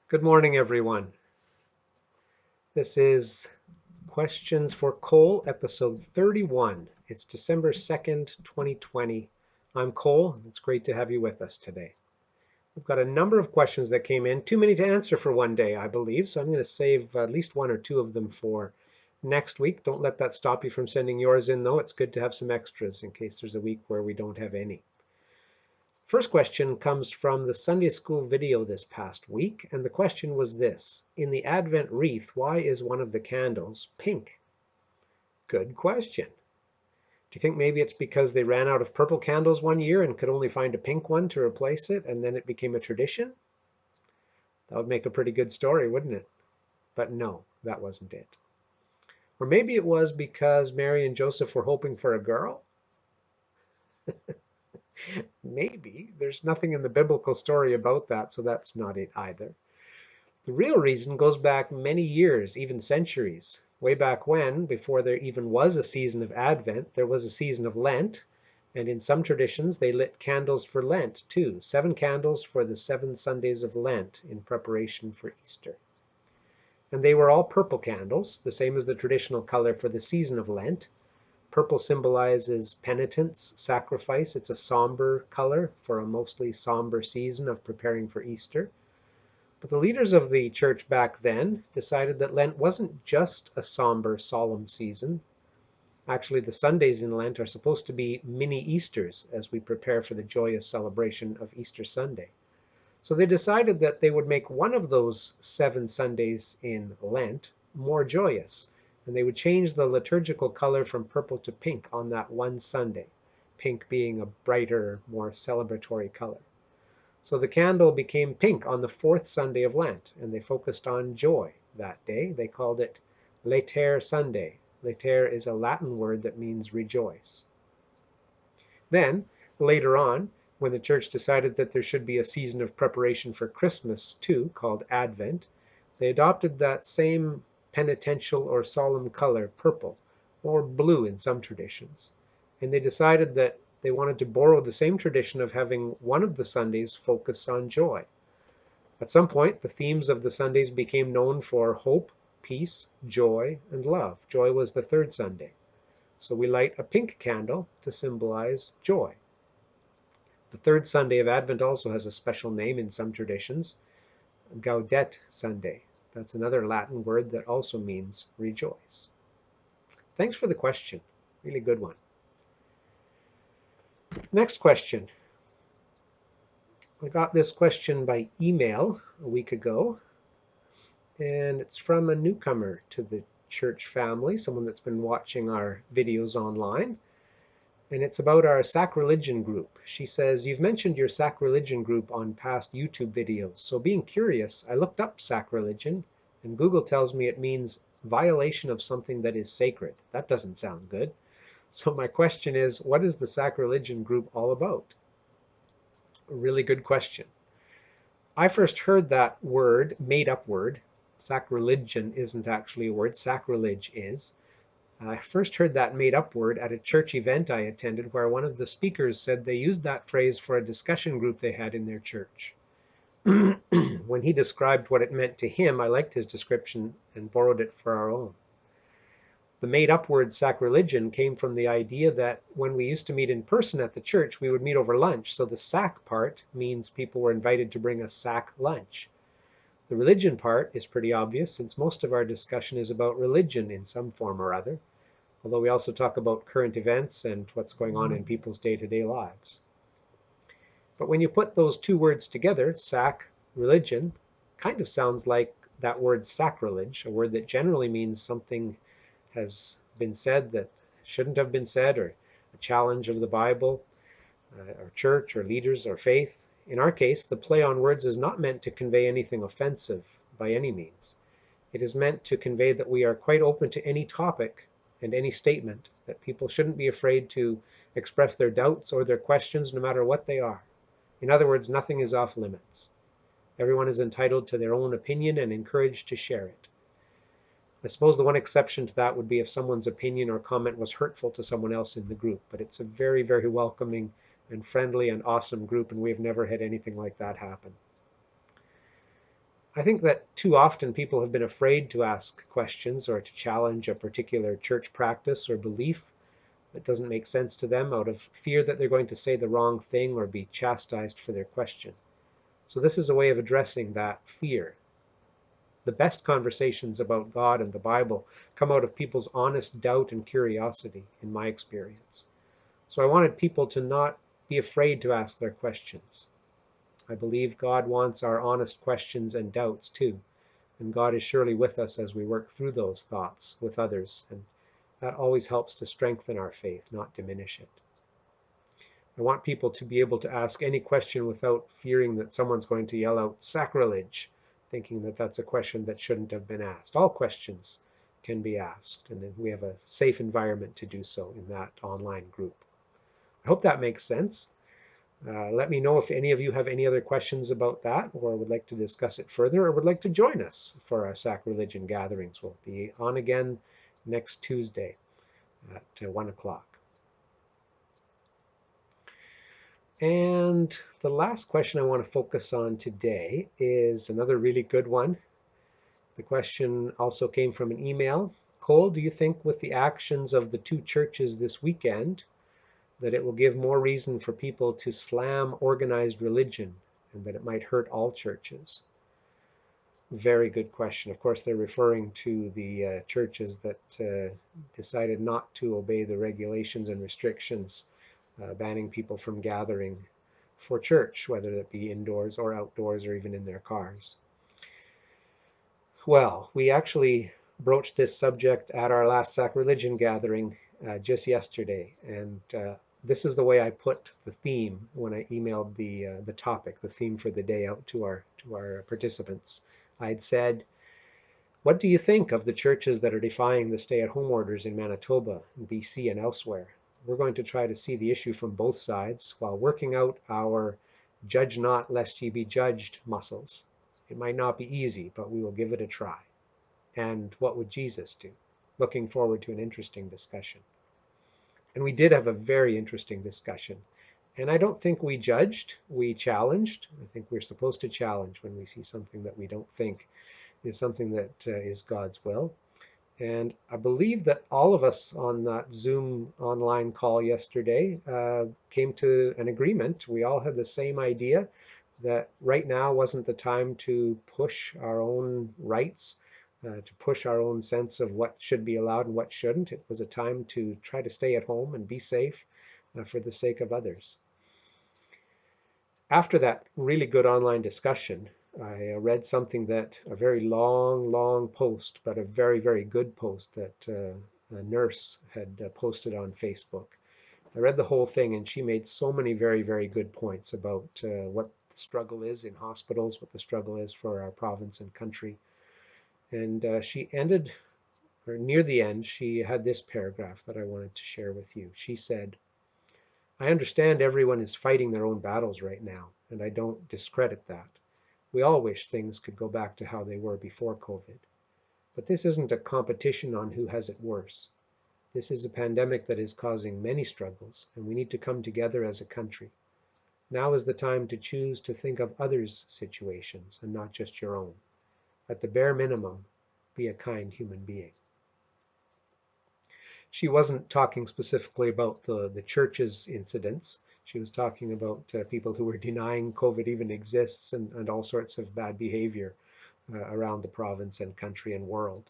Good morning, everyone. This is Questions for Cole, episode 31. It's December 2nd, 2020. I'm Cole. It's great to have you with us today. We've got a number of questions that came in, too many to answer for one day, I believe, so I'm going to save at least one or two of them for next week. Don't let that stop you from sending yours in, though. It's good to have some extras in case there's a week where we don't have any. First question comes from the Sunday school video this past week, and the question was this: in the Advent wreath, why is one of the candles pink? Good question. Do you think maybe it's because they ran out of purple candles one year and could only find a pink one to replace it, and then it became a tradition? That would make a pretty good story, wouldn't it? But no, that wasn't it. Or maybe it was because Mary and Joseph were hoping for a girl? Maybe. There's nothing in the biblical story about that, so that's not it either. The real reason goes back many years, even centuries. Way back when, before there even was a season of Advent, there was a season of Lent, and in some traditions they lit candles for Lent too, 7 candles for the 7 Sundays of Lent in preparation for Easter. And they were all purple candles, the same as the traditional color for the season of Lent. Purple symbolizes penitence, sacrifice. It's a somber color for a mostly somber season of preparing for Easter. But the leaders of the church back then decided that Lent wasn't just a somber, solemn season. Actually, the Sundays in Lent are supposed to be mini Easters as we prepare for the joyous celebration of Easter Sunday. So they decided that they would make one of those 7 Sundays in Lent more joyous, and they would change the liturgical color from purple to pink on that one Sunday, pink being a brighter, more celebratory color. So the candle became pink on the 4th Sunday of Lent, and they focused on joy that day. They called it Laetare Sunday. Laetare is a Latin word that means rejoice. Then, later on, when the church decided that there should be a season of preparation for Christmas too, called Advent, they adopted that same penitential or solemn color, purple, or blue in some traditions. And they decided that they wanted to borrow the same tradition of having one of the Sundays focused on joy. At some point, the themes of the Sundays became known for hope, peace, joy, and love. Joy was the 3rd Sunday. So we light a pink candle to symbolize joy. The 3rd Sunday of Advent also has a special name in some traditions, Gaudete Sunday. That's another Latin word that also means rejoice. Thanks for the question. Really good one. Next question. I got this question by email a week ago, and it's from a newcomer to the church family, someone that's been watching our videos online. And it's about our Sacrilegion group. She says, you've mentioned your Sacrilegion group on past YouTube videos, so being curious, I looked up Sacrilegion, and Google tells me it means violation of something that is sacred. That doesn't sound good. So my question is, what is the Sacrilegion group all about? A really good question. I first heard that word, made up word. Sacrilegion isn't actually a word, sacrilege is. I first heard that made up word at a church event I attended where one of the speakers said they used that phrase for a discussion group they had in their church. When he described what it meant to him, I liked his description and borrowed it for our own. The made up word sacrilegion came from the idea that when we used to meet in person at the church, we would meet over lunch. So the sack part means people were invited to bring a sack lunch. The religion part is pretty obvious since most of our discussion is about religion in some form or other, although we also talk about current events and what's going on in people's day-to-day lives. But when you put those two words together, sac, religion, kind of sounds like that word sacrilege, a word that generally means something has been said that shouldn't have been said, or a challenge of the Bible, or church, or leaders, or faith. In our case, the play on words is not meant to convey anything offensive by any means. It is meant to convey that we are quite open to any topic and any statement, that people shouldn't be afraid to express their doubts or their questions no matter what they are. In other words, nothing is off limits. Everyone is entitled to their own opinion and encouraged to share it. I suppose the one exception to that would be if someone's opinion or comment was hurtful to someone else in the group, but it's a very, very welcoming and friendly and awesome group, and we've never had anything like that happen. I think that too often people have been afraid to ask questions or to challenge a particular church practice or belief that doesn't make sense to them out of fear that they're going to say the wrong thing or be chastised for their question. So this is a way of addressing that fear. The best conversations about God and the Bible come out of people's honest doubt and curiosity, in my experience. So I wanted people to not be afraid to ask their questions. I believe God wants our honest questions and doubts too, and God is surely with us as we work through those thoughts with others, and that always helps to strengthen our faith, not diminish it. I want people to be able to ask any question without fearing that someone's going to yell out sacrilege, thinking that that's a question that shouldn't have been asked. All questions can be asked, and we have a safe environment to do so in that online group. I hope that makes sense. Let me know if any of you have any other questions about that, or would like to discuss it further, or would like to join us for our Sacrilegion gatherings. We'll be on again next Tuesday at 1 o'clock. And the last question I want to focus on today is another really good one. The question also came from an email. Cole, do you think with the actions of the two churches this weekend that it will give more reason for people to slam organized religion and that it might hurt all churches? Very good question. Of course, they're referring to the churches that decided not to obey the regulations and restrictions banning people from gathering for church, whether that be indoors or outdoors or even in their cars. Well, we actually broached this subject at our last Sacrilegion gathering just yesterday, and this is the way I put the theme when I emailed the topic, the theme for the day, out to our participants. I'd said, what do you think of the churches that are defying the stay-at-home orders in Manitoba, BC, and elsewhere? We're going to try to see the issue from both sides while working out our judge not lest ye be judged muscles. It might not be easy, but we will give it a try. And what would Jesus do? Looking forward to an interesting discussion. And we did have a very interesting discussion. And I don't think we judged, we challenged. I think we're supposed to challenge when we see something that we don't think is something that is God's will. And I believe that all of us on that Zoom online call yesterday came to an agreement. We all had the same idea that right now wasn't the time to push our own rights, to push our own sense of what should be allowed and what shouldn't. It was a time to try to stay at home and be safe for the sake of others. After that really good online discussion, I read something that a very long post, but a very, very good post that a nurse had posted on Facebook. I read the whole thing, and she made so many very, very good points about what the struggle is in hospitals, what the struggle is for our province and country. And she ended, or near the end, she had this paragraph that I wanted to share with you. She said, I understand everyone is fighting their own battles right now, and I don't discredit that. We all wish things could go back to how they were before COVID. But this isn't a competition on who has it worse. This is a pandemic that is causing many struggles, and we need to come together as a country. Now is the time to choose to think of others' situations and not just your own. At the bare minimum, be a kind human being. She wasn't talking specifically about the church's incidents. She was talking about people who were denying COVID even exists and all sorts of bad behavior around the province and country and world.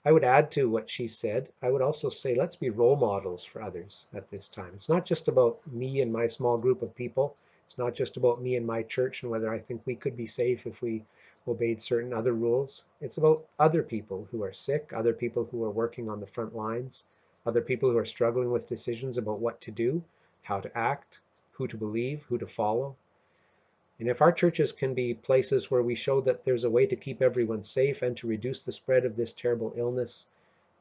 I would add to what she said, I would also say let's be role models for others at this time. It's not just about me and my small group of people. It's not just about me and my church and whether I think we could be safe if we obeyed certain other rules. It's about other people who are sick, other people who are working on the front lines, other people who are struggling with decisions about what to do, how to act, who to believe, who to follow. And if our churches can be places where we show that there's a way to keep everyone safe and to reduce the spread of this terrible illness,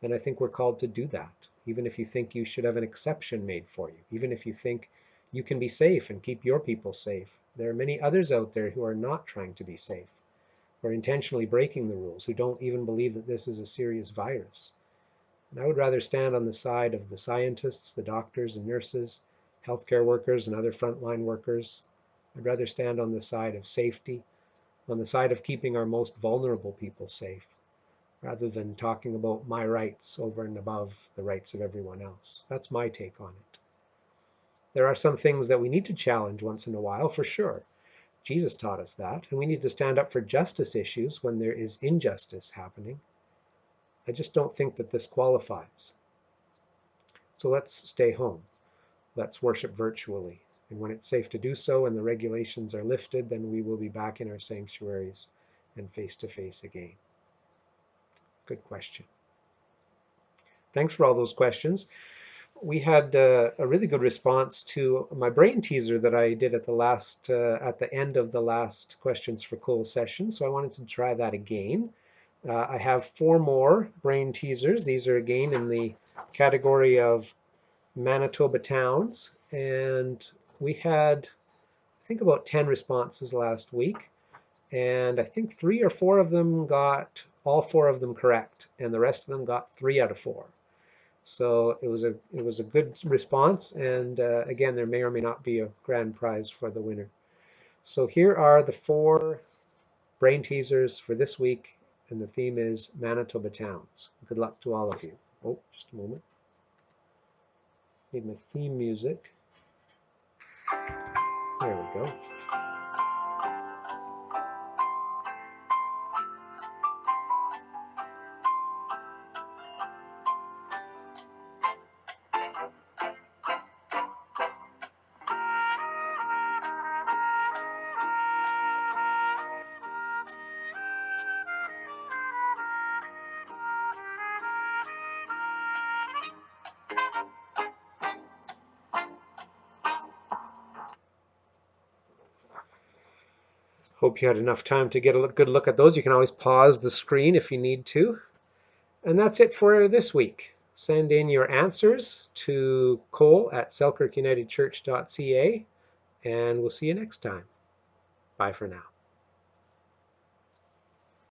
then I think we're called to do that. Even if you think you should have an exception made for you, even if you think you can be safe and keep your people safe, there are many others out there who are not trying to be safe, who are intentionally breaking the rules, who don't even believe that this is a serious virus. And I would rather stand on the side of the scientists, the doctors and nurses, healthcare workers and other frontline workers. I'd rather stand on the side of safety, on the side of keeping our most vulnerable people safe, rather than talking about my rights over and above the rights of everyone else. That's my take on it. There are some things that we need to challenge once in a while, for sure. Jesus taught us that, and we need to stand up for justice issues when there is injustice happening. I just don't think that this qualifies. So let's stay home. Let's worship virtually. And when it's safe to do so and the regulations are lifted, then we will be back in our sanctuaries and face-to-face again. Good question. Thanks for all those questions. We had a really good response to my brain teaser that I did at the end of the last Questions for Cole session, so I wanted to try that again. I have 4 more brain teasers. These are again in the category of Manitoba towns, and we had, I think, about 10 responses last week, and I think 3 or 4 of them got all 4 of them correct, and the rest of them got 3 out of 4. So it was a good response, and again, there may or may not be a grand prize for the winner. So here are the 4 brain teasers for this week, and the theme is Manitoba towns. Good luck to all of you. Oh, just a moment. Need my theme music. There we go. Hope you had enough time to get a good look at those. You can always pause the screen if you need to. And that's it for this week. Send in your answers to Cole@selkirkunitedchurch.ca, and we'll see you next time. Bye for now.